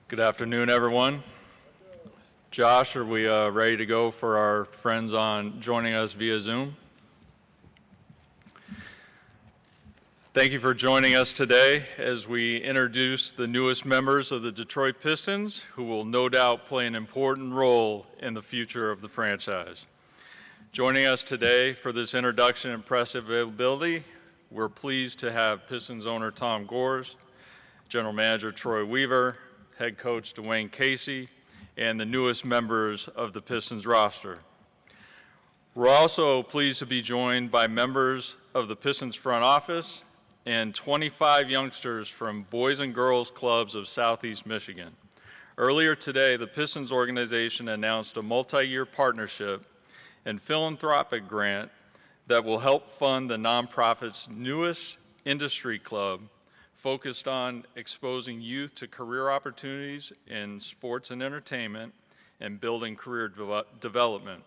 Good afternoon, everyone. Josh, are we ready to go for our friends on joining us via Zoom? Thank you for joining us today as we introduce the newest members of the Detroit Pistons, who will no doubt play an important role in the future of the franchise. Joining us today for this introduction and press availability, we're pleased to have Pistons owner Tom Gores, General Manager Troy Weaver, Head Coach Dwane Casey, and the newest members of the Pistons roster. We're also pleased to be joined by members of the Pistons front office and 25 youngsters from Boys and Girls Clubs of Southeast Michigan. Earlier today, the Pistons organization announced a multi-year partnership and philanthropic grant that will help fund the nonprofit's newest industry club focused on exposing youth to career opportunities in sports and entertainment and building career development.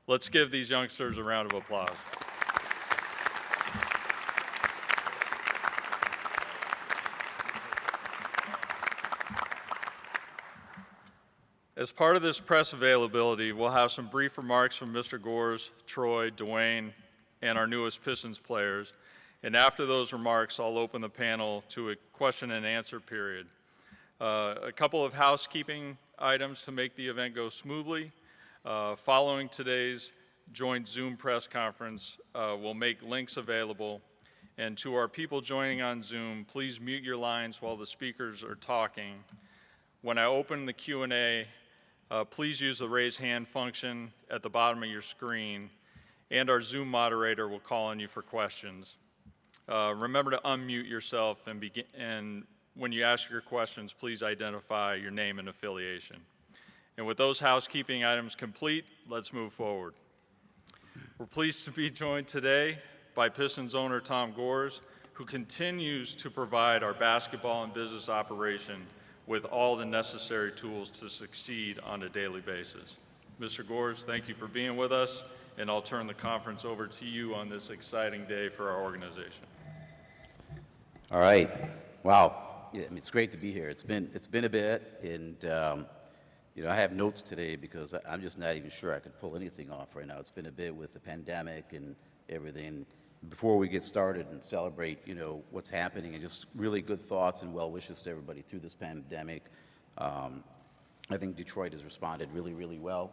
Let's give these youngsters a round of applause. As part of this press availability, we'll have some brief remarks from Mr. Gores, Troy, Dwane, and our newest Pistons players. And after those remarks, I'll open the panel to a question and answer period. A couple of housekeeping items to make the event go smoothly. Following today's joint Zoom press conference, we'll make links available. And to our people joining on Zoom, please mute your lines while the speakers are talking. When I open the Q&A, please use the raise hand function at the bottom of your screen, and our Zoom moderator will call on you for questions. Remember to unmute yourself and when you ask your questions, please identify your name and affiliation. And with those housekeeping items complete, let's move forward. We're pleased to be joined today by Pistons owner Tom Gores, who continues to provide our basketball and business operation with all the necessary tools to succeed on a daily basis. Mr. Gores, thank you for being with us, and I'll turn the conference over to you on this exciting day for our organization. All right. Wow. Yeah, it's great to be here. It's been a bit, and I have notes today because I'm just not even sure I could pull anything off right now. It's been a bit with the pandemic and everything. Before we get started and celebrate, what's happening, and just really good thoughts and well wishes to everybody through this pandemic. I think Detroit has responded really, really well.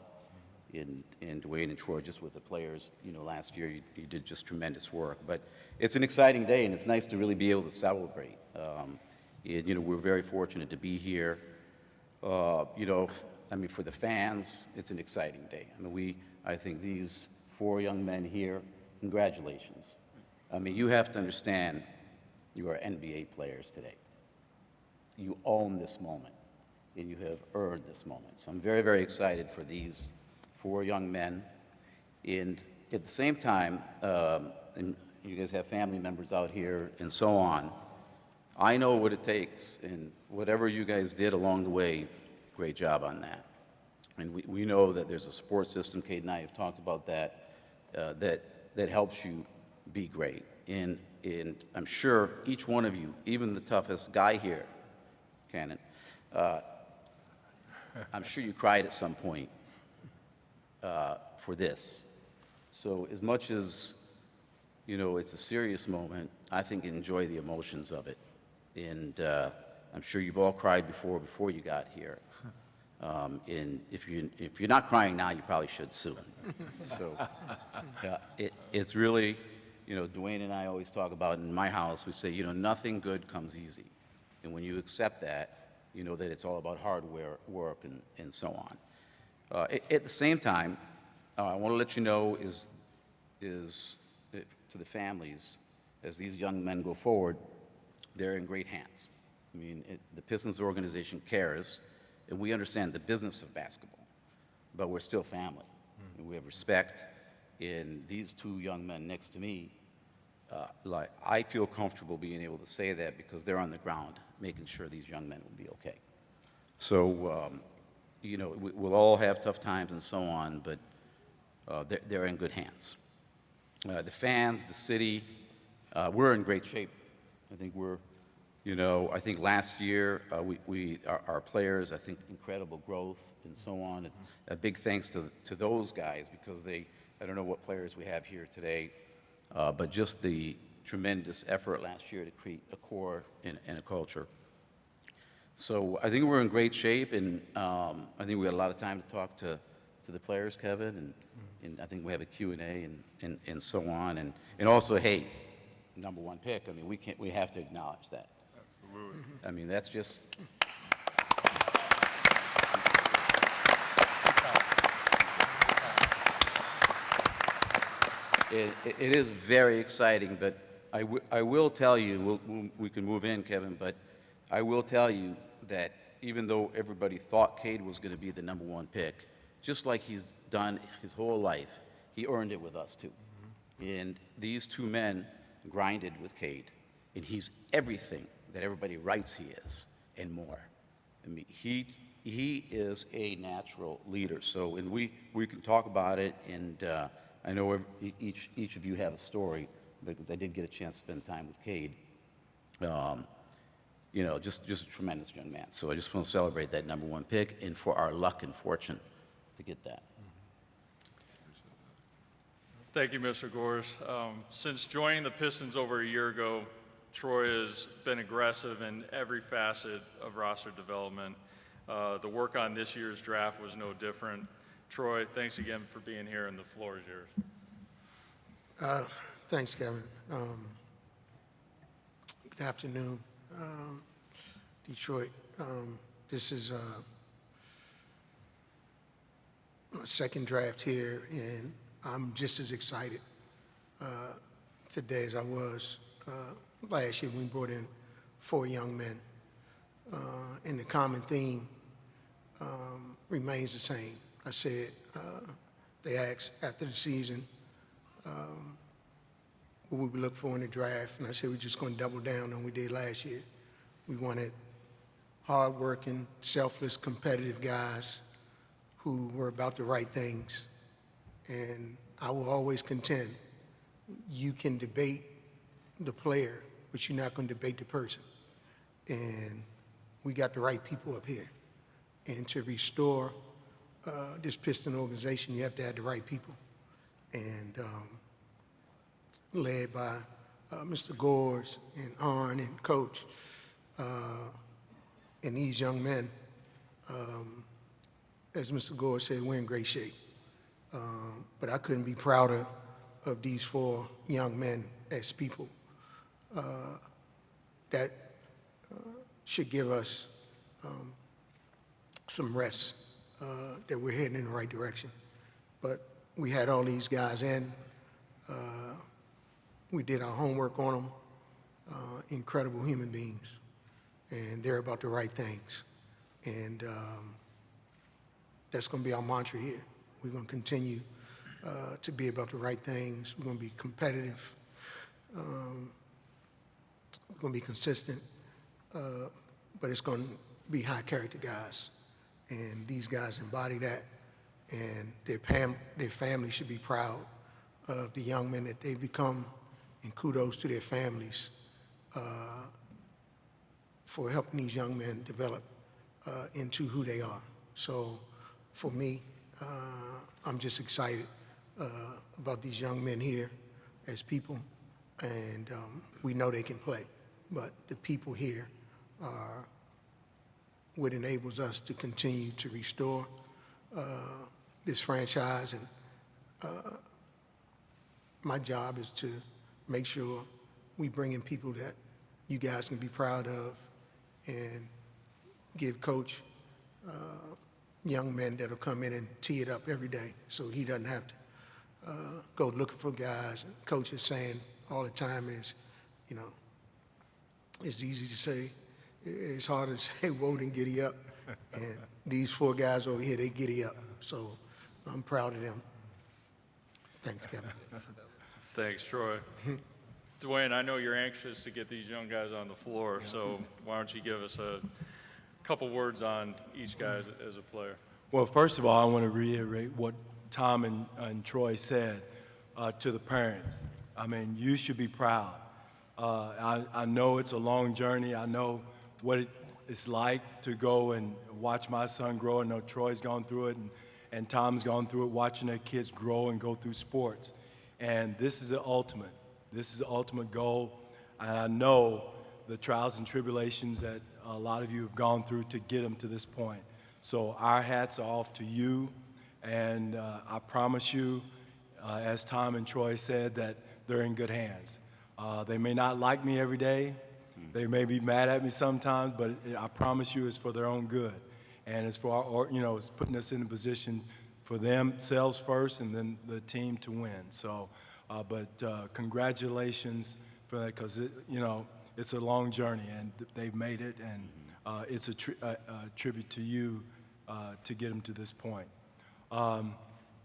In Dwane and Troy, just with the players, last year you did just tremendous work. But it's an exciting day, and it's nice to really be able to celebrate. We're very fortunate to be here. For the fans, it's an exciting day. I think these 4 young men here, congratulations. You have to understand you are NBA players today. You own this moment, and you have earned this moment. So I'm very, very excited for these 4 young men. And at the same time, and you guys have family members out here and so on, I know what it takes, and whatever you guys did along the way, great job on that. And we know that there's a support system, Cade and I have talked about that, that helps you be great. And I'm sure each one of you, even the toughest guy here, Cannon, I'm sure you cried at some point for this. So as much as, it's a serious moment, I think enjoy the emotions of it. And I'm sure you've all cried before you got here. And if you're not crying now, you probably should soon. So it's really, Dwane and I always talk about in my house, we say, nothing good comes easy. And when you accept that, that it's all about hard work and so on. At the same time, I want to let you know is to the families, as these young men go forward, they're in great hands. The Pistons organization cares, and we understand the business of basketball, but we're still family. And we have respect. And these 2 young men next to me, I feel comfortable being able to say that because they're on the ground making sure these young men will be okay. So, we'll all have tough times and so on, but they're in good hands. The fans, the city, we're in great shape. I think we're You know, I think last year, our players, I think, incredible growth and so on. And a big thanks to those guys because I don't know what players we have here today, but just the tremendous effort last year to create a core and a culture. So I think we're in great shape, and I think we had a lot of time to talk to the players, Kevin, and I think we have a Q&A and so on. And also, hey, number one pick, I mean, we have to acknowledge that. Absolutely. I mean, that's just. It is very exciting, but I will tell you, we can move in, Kevin, but I will tell you that even though everybody thought Cade was going to be the number one pick, just like he's done his whole life, he earned it with us too. And these two men grinded with Cade, and he's everything that everybody writes he is and more. I mean, he is a natural leader. So, and we can talk about it, and I know each of you have a story because I did get a chance to spend time with Cade. You know, just a tremendous young man. So I just want to celebrate that number one pick and for our luck and fortune to get that. Thank you, Mr. Gores. Since joining the Pistons over a year ago, Troy has been aggressive in every facet of roster development. The work on this year's draft was no different. Troy, thanks again for being here, and the floor is yours. Thanks, Kevin. Good afternoon, Detroit. This is my second draft here, and I'm just as excited today as I was last year when we brought in 4 young men. And the common theme remains the same. I said, they asked after the season, what would we look for in the draft? And I said, we're just going to double down on what we did last year. We wanted hard-working, selfless, competitive guys who were about the right things. And I will always contend, you can debate the player, but you're not going to debate the person. And we got the right people up here. And to restore this Piston organization, you have to have the right people. And led by Mr. Gores and Arn and Coach, and these young men, as Mr. Gores said, we're in great shape. But I couldn't be prouder of these 4 young men as people. That should give us some rest that we're heading in the right direction. But we had all these guys in. We did our homework on them. Incredible human beings. And they're about the right things. And that's going to be our mantra here. We're going to continue to be about the right things. We're going to be competitive. We're going to be consistent. But it's going to be high-character guys. And these guys embody that. And their family should be proud of the young men that they've become, and kudos to their families for helping these young men develop into who they are. So for me, I'm just excited about these young men here as people, and we know they can play, but the people here are what enables us to continue to restore this franchise. And my job is to make sure we bring in people that you guys can be proud of and give Coach young men that'll come in and tee it up every day so he doesn't have to go looking for guys. And Coach is saying all the time is, you know, it's easy to say, it's harder to say, whoa, and giddy up. And these 4 guys over here, they giddy up. So I'm proud of them. Thanks, Kevin. Thanks, Troy. Dwane, I know you're anxious to get these young guys on the floor, so why don't you give us a couple words on each guy as a player? Well, first of all, I want to reiterate what Tom and Troy said to the parents. I mean, you should be proud. I know it's a long journey. I know what it's like to go and watch my son grow. I know Troy's gone through it, and Tom's gone through it, watching their kids grow and go through sports. And this is the ultimate. This is the ultimate goal. And I know the trials and tribulations that a lot of you have gone through to get them to this point. So our hats are off to you, and I promise you, as Tom and Troy said, that they're in good hands. They may not like me every day. They may be mad at me sometimes, but I promise you it's for their own good. And it's for our, it's putting us in a position for themselves first and then the team to win. So, congratulations for that, because it's a long journey and they've made it, and it's a tribute to you to get them to this point.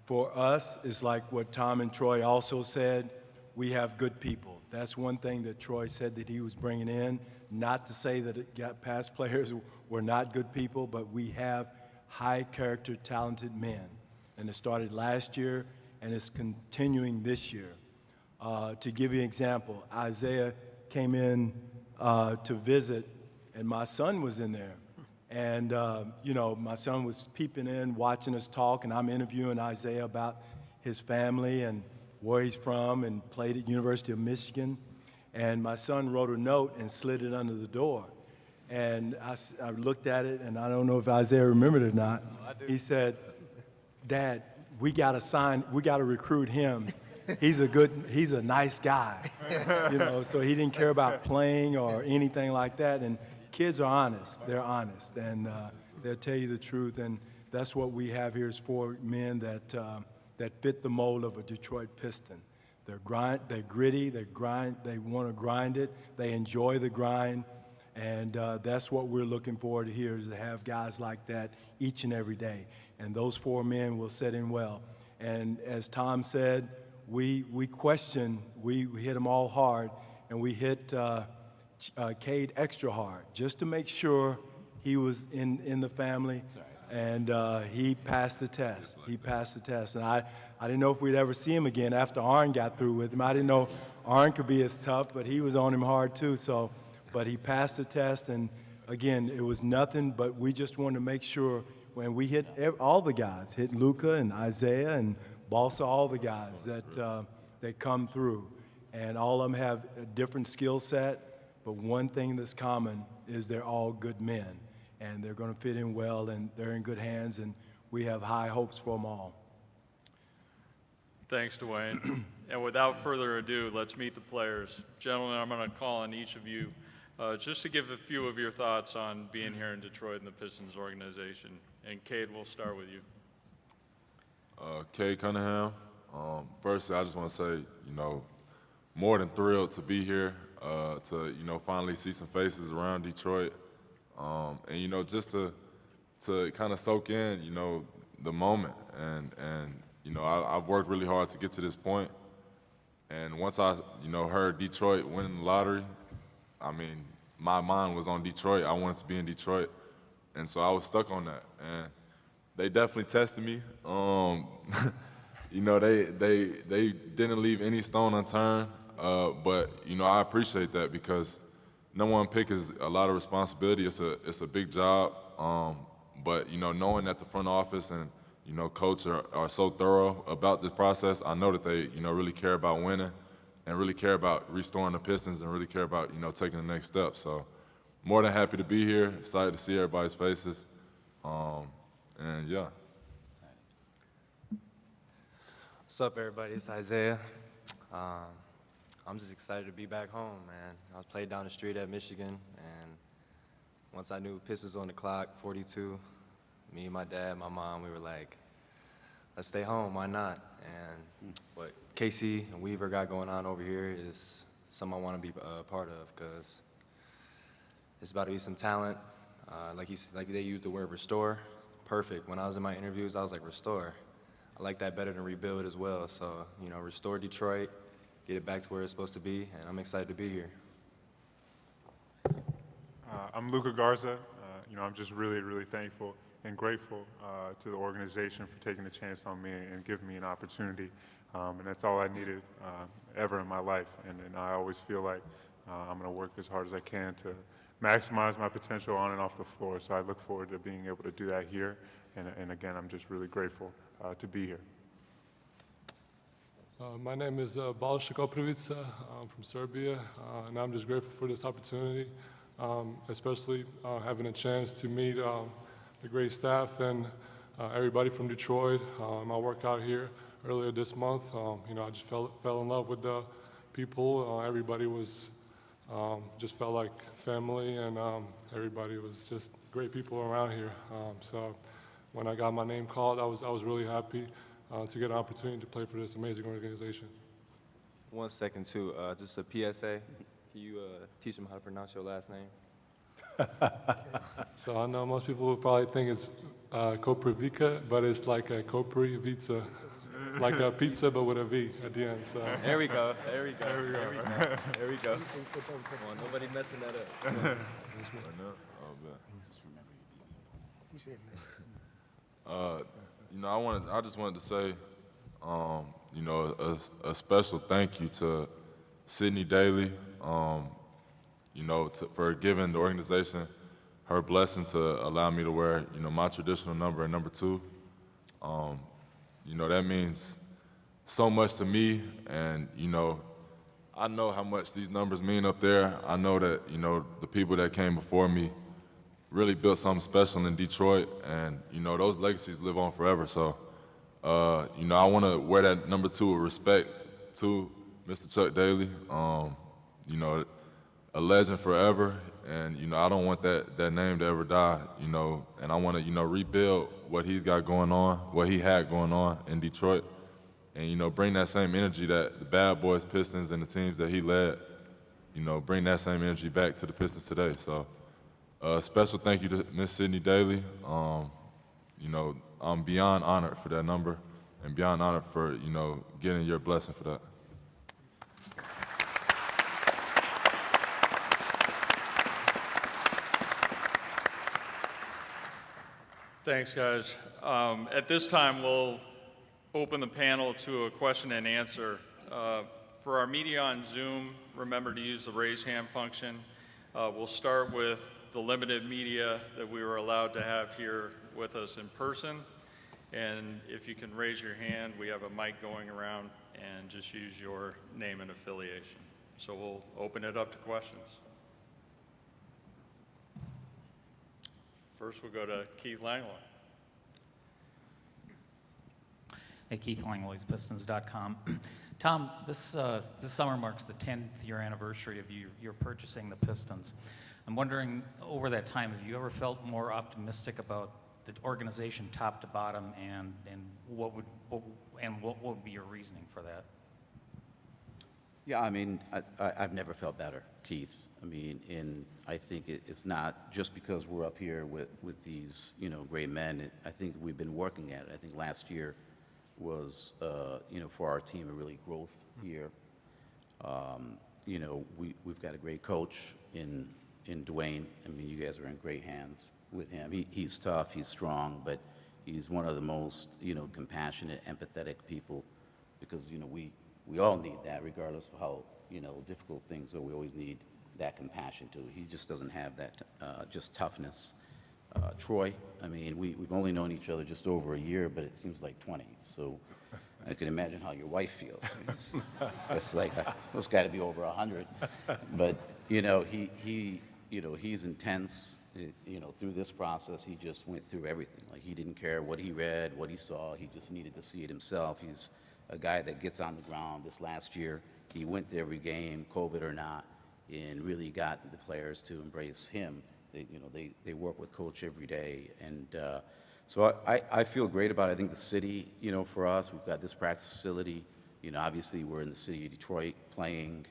For us, it's like what Tom and Troy also said, we have good people. That's one thing that Troy said that he was bringing in, not to say that past players were not good people, but we have high character, talented men. And it started last year, and it's continuing this year. To give you an example, Isaiah came in to visit, and my son was in there. And, my son was peeping in, watching us talk, and I'm interviewing Isaiah about his family and where he's from, and played at University of Michigan. And my son wrote a note and slid it under the door. And I looked at it, and I don't know if Isaiah remembered it or not. No, I do. He said, "Dad, we got to recruit him. He's a nice guy." So he didn't care about playing or anything like that. And kids are honest. They're honest, and they'll tell you the truth. And that's what we have here is 4 men that fit the mold of a Detroit Piston. They're gritty, they want to grind it, they enjoy the grind, and that's what we're looking forward to here, is to have guys like that each and every day. And those 4 men will set in well. And as Tom said, we hit them all hard, and we hit Cade extra hard, just to make sure he was in the family. And he passed the test. He passed the test. And I didn't know if we'd ever see him again after Arn got through with him. I didn't know Arn could be as tough, but he was on him hard too. So, but he passed the test. And again, it was nothing, but we just wanted to make sure when we hit all the guys, hit Luka and Isaiah and Balsa, all the guys that come through. And all of them have a different skill set, but one thing that's common is they're all good men. And they're going to fit in well, and they're in good hands, and we have high hopes for them all. Thanks, Dwane. And without further ado, let's meet the players. Gentlemen, I'm going to call on each of you just to give a few of your thoughts on being here in Detroit and the Pistons organization. And Cade, we'll start with you. Cade Cunningham. First, I just want to say, more than thrilled to be here, to, finally see some faces around Detroit. And, just to kind of soak in, the moment. And I've worked really hard to get to this point. And once I, heard Detroit winning the lottery, I mean, my mind was on Detroit. I wanted to be in Detroit. And so I was stuck on that. And they definitely tested me. They didn't leave any stone unturned. But, I appreciate that, because number 1 pick is a lot of responsibility. It's a big job. But, knowing that the front office and, coach are so thorough about the process, I know that they, really care about winning and really care about restoring the Pistons and really care about, taking the next step. So more than happy to be here, excited to see everybody's faces. And yeah. What's up, everybody? It's Isaiah. I'm just excited to be back home, man. I played down the street at Michigan, and once I knew Pistons on the clock, 42, me and my dad, my mom, we were like, let's stay home, why not? And what Casey and Weaver got going on over here is something I want to be a part of, because it's about to be some talent. Like they used the word restore. Perfect. When I was in my interviews, I was like, restore. I like that better than rebuild as well. So, restore Detroit, get it back to where it's supposed to be, and I'm excited to be here. I'm Luka Garza. I'm just really, really thankful and grateful to the organization for taking a chance on me and giving me an opportunity. And that's all I needed ever in my life. And I always feel like I'm going to work as hard as I can to maximize my potential on and off the floor. So I look forward to being able to do that here. And again, I'm just really grateful to be here. My name is Balsa Koprivica. I'm from Serbia, and I'm just grateful for this opportunity, especially having a chance to meet the great staff and everybody from Detroit. I work out here earlier this month. I just fell in love with the people. Everybody was just felt like family, and everybody was just great people around here. So when I got my name called, I was really happy to get an opportunity to play for this amazing organization. 1 second, too. Just a PSA. Can you teach them how to pronounce your last name? So I know most people would probably think it's Koprivica, but it's like a Koprivica, like a pizza but with a V at the end. So There we go. There we go. There we go. There we go. Come on, nobody messing that up. He said, I just wanted to say, a special thank you to Sydney Daly, for giving the organization her blessing to allow me to wear, my traditional number and number 2. That means so much to me, and, I know how much these numbers mean up there. I know that, the people that came before me really built something special in Detroit, and, those legacies live on forever. So, I want to wear that number 2 with respect to Mr. Chuck Daly, a legend forever, and, I don't want that name to ever die, and I want to, rebuild what he's got going on, what he had going on in Detroit, and, bring that same energy that the Bad Boys, Pistons, and the teams that he led, bring that same energy back to the Pistons today. So, special thank you to Miss Sydney Daly. I'm beyond honored for that number and beyond honored for, getting your blessing for that. Thanks, guys. At this time, we'll open the panel to a question and answer. For our media on Zoom, remember to use the raise hand function. We'll start with the limited media that we were allowed to have here with us in person. And if you can raise your hand, we have a mic going around, and just use your name and affiliation. So we'll open it up to questions. First, we'll go to Keith Langlois. Hey, Keith Langlois, Pistons.com. Tom, this summer marks the 10th year anniversary of your purchasing the Pistons. I'm wondering, over that time, have you ever felt more optimistic about the organization top to bottom, and what would be your reasoning for that? Yeah, I've never felt better, Keith. I think it's not just because we're up here with these, great men. I think we've been working at it. I think last year was, for our team, a really growth year. We've got a great coach in Dwane. You guys are in great hands with him. He's tough, he's strong, but he's one of the most, compassionate, empathetic people, because, we all need that, regardless of how, difficult things are. We always need that compassion too. He just doesn't have that, just toughness. Troy, we've only known each other just over a year, but it seems like 20. So I can imagine how your wife feels. It's like, it's got to be over 100. But, he's intense. Through this process, he just went through everything. Like, he didn't care what he read, what he saw. He just needed to see it himself. He's a guy that gets on the ground. This last year, he went to every game, COVID or not, and really got the players to embrace him. They work with Coach every day, and so I feel great about it. I think the city, for us, we've got this practice facility. Obviously we're in the city of Detroit playing,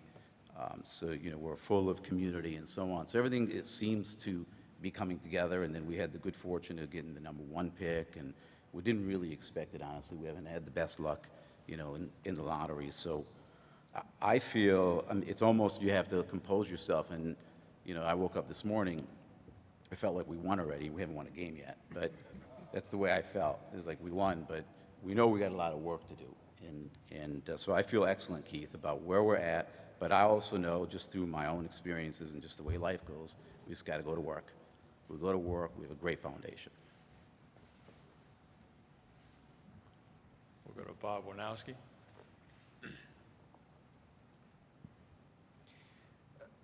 so we're full of community and so on. So everything, it seems to be coming together. And then we had the good fortune of getting the #1 pick, and we didn't really expect it, honestly. We haven't had the best luck, in the lottery. So I feel, it's almost, you have to compose yourself. And I woke up this morning, I felt like we won already. We haven't won a game yet, but that's the way I felt. It was like we won, but we know we got a lot of work to do. And so I feel excellent, Keith, about where we're at. But I also know, just through my own experiences and just the way life goes, we just got to go to work. We go to work, we have a great foundation. We'll go to Bob Wanowski.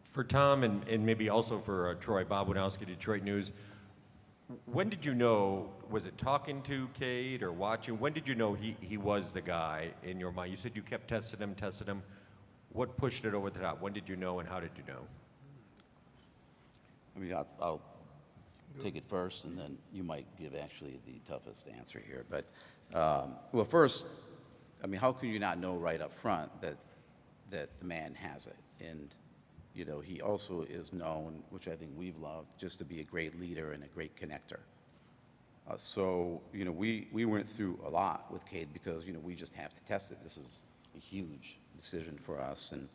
For Tom and maybe also for Troy, Bob Wanowski, Detroit News, when did you know, was it talking to Cade or watching, when did you know he was the guy in your mind? You said you kept testing him. What pushed it over the top? When did you know and how did you know? I mean, I'll take it first, and then you might give actually the toughest answer here. But, well, first, I mean, how can you not know right up front that the man has it? And, you know, he also is known, which I think we've loved, just to be a great leader and a great connector. So, you know, we went through a lot with Cade because, you know, we just have to test it. This is a huge decision for us. And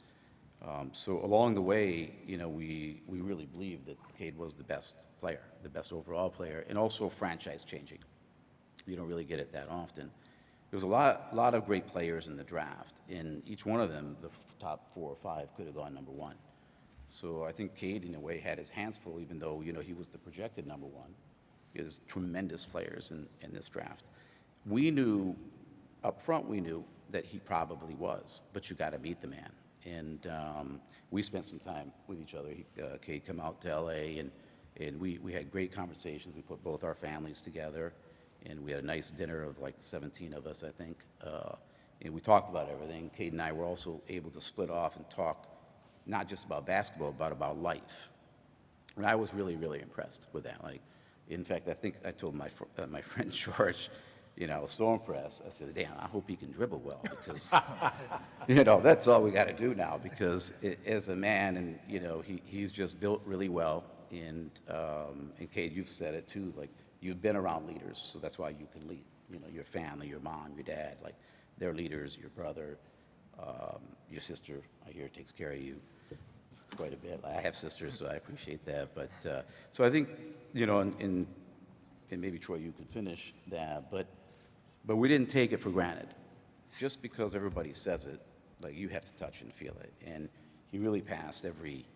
so along the way, you know, we really believed that Cade was the best player, the best overall player, and also franchise changing. You don't really get it that often. There was a lot of great players in the draft, and each one of them, the top 4 or 5, could have gone number 1. So I think Cade, in a way, had his hands full, even though, you know, he was the projected number 1. There's tremendous players in this draft. We knew, up front, we knew that he probably was, but you got to meet the man. And we spent some time with each other. Cade came out to LA, and we had great conversations. We put both our families together, and we had a nice dinner of like 17 of us, I think. And we talked about everything. Cade and I were also able to split off and talk not just about basketball, but about life. And I was really, really impressed with that. Like, in fact, I think I told my friend George, you know, I was so impressed. I said, damn, I hope he can dribble well because, you know, that's all we got to do now because as a man, and, you know, he's just built really well. And Cade, you've said it too, like, you've been around leaders, so that's why you can lead. You know, your family, your mom, your dad, like, they're leaders, your brother, your sister, I hear, takes care of you quite a bit. I have sisters, so I appreciate that. But, so I think, you know, and maybe, Troy, you could finish that, but we didn't take it for granted. Just because everybody says it, like, you have to touch and feel it. And he really passed every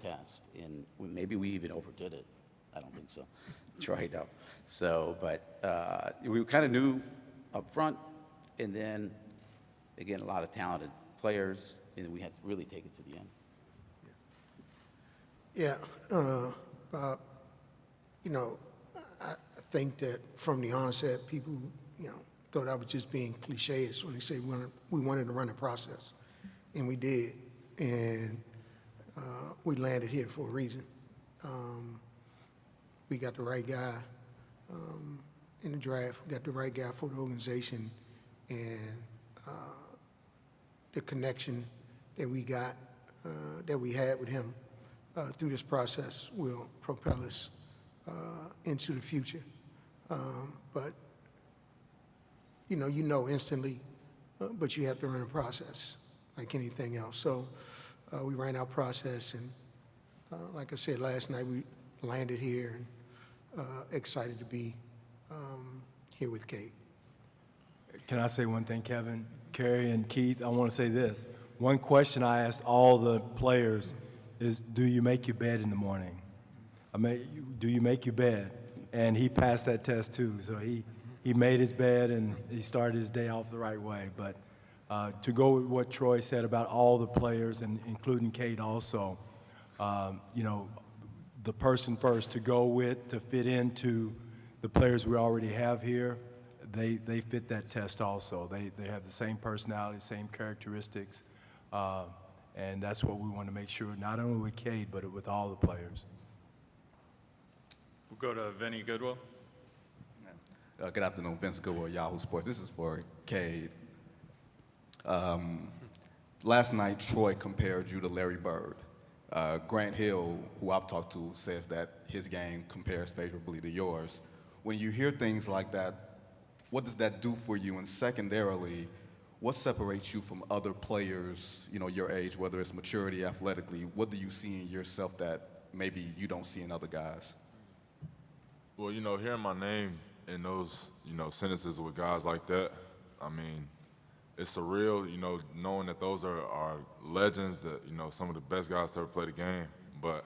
test, and maybe we even overdid it. I don't think so. Troy, no. So, but we kind of knew up front, and then, again, a lot of talented players, and we had to really take it to the end. Yeah, Bob, you know, I think that from the onset, people, you know, thought I was just being cliches when they say we wanted to run a process, and we did, and we landed here for a reason. We got the right guy in the draft. We got the right guy for the organization, and the connection that we got, that we had with him through this process will propel us into the future. But, you know instantly, but you have to run a process like anything else. So we ran our process, and like I said last night, we landed here and excited to be here with Cade. Can I say one thing, Kevin? Kerry and Keith, I want to say this. One question I asked all the players is, do you make your bed in the morning? Do you make your bed? And he passed that test too. So he made his bed and he started his day off the right way. But to go with what Troy said about all the players, and including Cade also, you know, the person first to go with, to fit into the players we already have here, they fit that test also. They have the same personality, same characteristics. And that's what we want to make sure, not only with Cade, but with all the players. We'll go to Vinny Goodwill. Good afternoon, Vince Goodwill, Yahoo Sports. This is for Cade. Last night, Troy compared you to Larry Bird. Grant Hill, who I've talked to, says that his game compares favorably to yours. When you hear things like that, what does that do for you? And secondarily, what separates you from other players, you know, your age, whether it's maturity, athletically? What do you see in yourself that maybe you don't see in other guys? Well, you know, hearing my name in those, you know, sentences with guys like that, I mean, it's surreal, you know, knowing that those are legends, that, you know, some of the best guys to ever play the game. But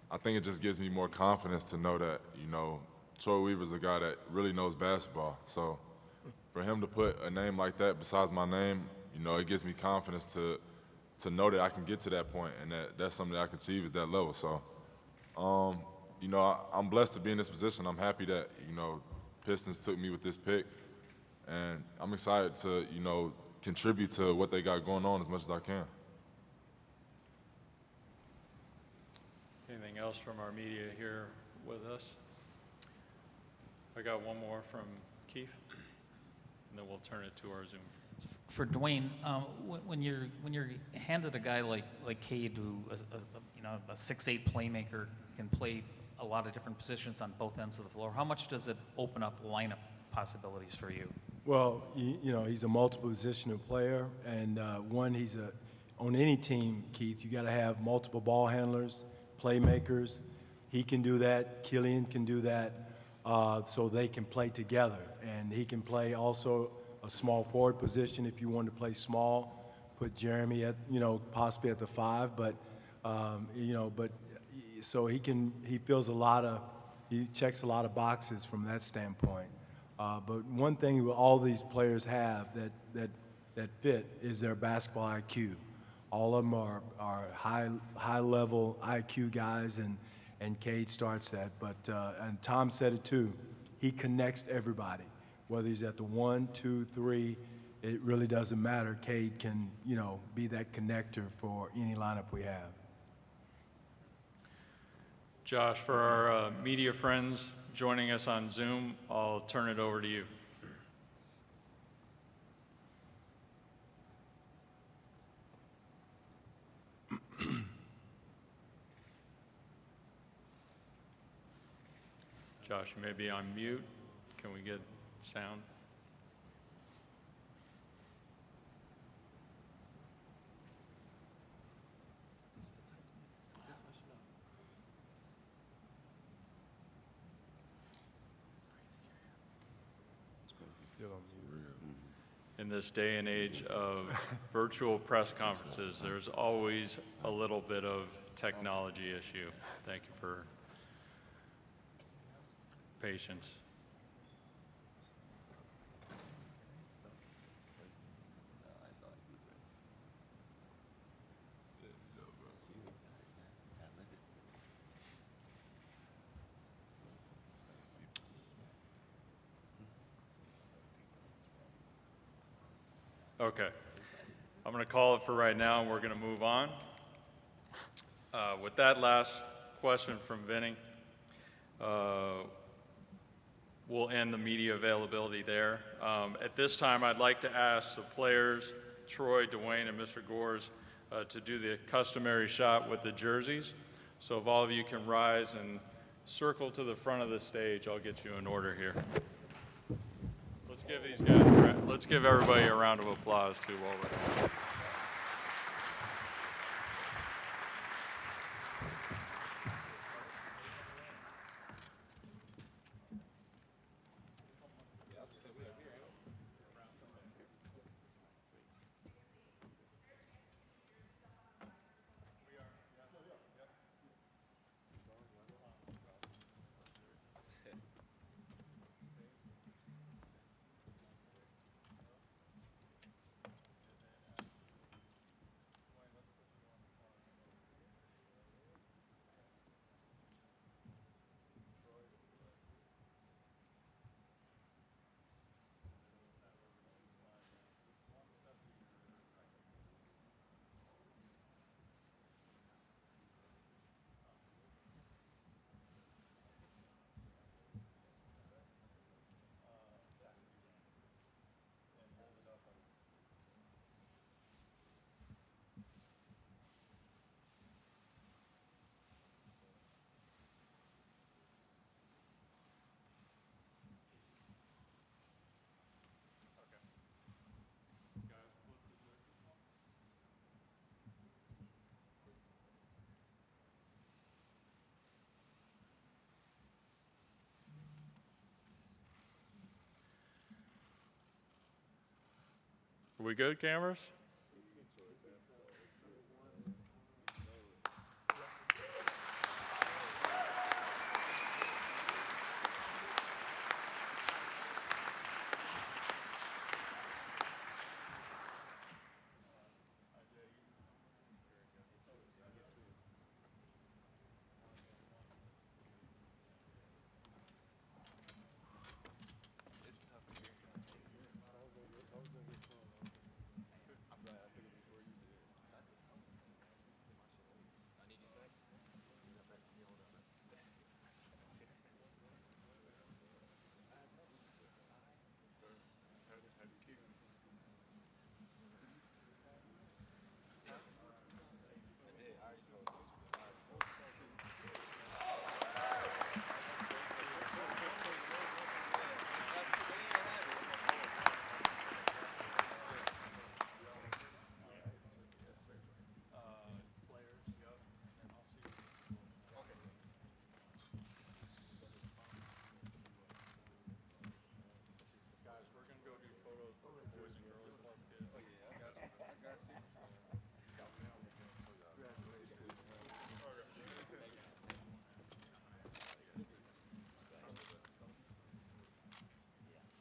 I think it just gives me more confidence to know that, you know, Troy Weaver's a guy that really knows basketball. So for him to put a name like that besides my name, you know, it gives me confidence to know that I can get to that point and that that's something that I can achieve is that level. So, you know, I'm blessed to be in this position. I'm happy that, you know, Pistons took me with this pick. And I'm excited to, you know, contribute to what they got going on as much as I can. Anything else from our media here with us? I got one more from Keith, and then we'll turn it to our Zoom. For Dwane, when you're handed a guy like Cade, who you know, a 6'8" playmaker, can play a lot of different positions on both ends of the floor, how much does it open up lineup possibilities for you? Well, you know, he's a multiple positional player, and on any team, Keith, you got to have multiple ball handlers, playmakers. He can do that. Killian can do that, so they can play together. And he can play also a small forward position if you want to play small. Put Jeremy at, you know, possibly at the 5, but you know, but so he checks a lot of boxes from that standpoint. But one thing all these players have that fit is their basketball IQ. All of them are high level IQ guys, and Cade starts that. But and Tom said it too. He connects everybody, whether he's at the 1, 2, 3. It really doesn't matter. Cade can, you know, be that connector for any lineup we have. Josh, for our media friends joining us on Zoom, I'll turn it over to you. Josh, you may be on mute. Can we get sound? In this day and age of virtual press conferences, there's always a little bit of technology issue. Thank you for patience. Okay. I'm going to call it for right now, and we're going to move on. With that last question from Vinny, we'll end the media availability there. At this time, I'd like to ask the players, Troy, Dwane, and Mr. Gores, to do the customary shot with the jerseys. So if all of you can rise and circle to the front of the stage, I'll get you in order here. Let's give everybody a round of applause too while we're here. Are we good, cameras?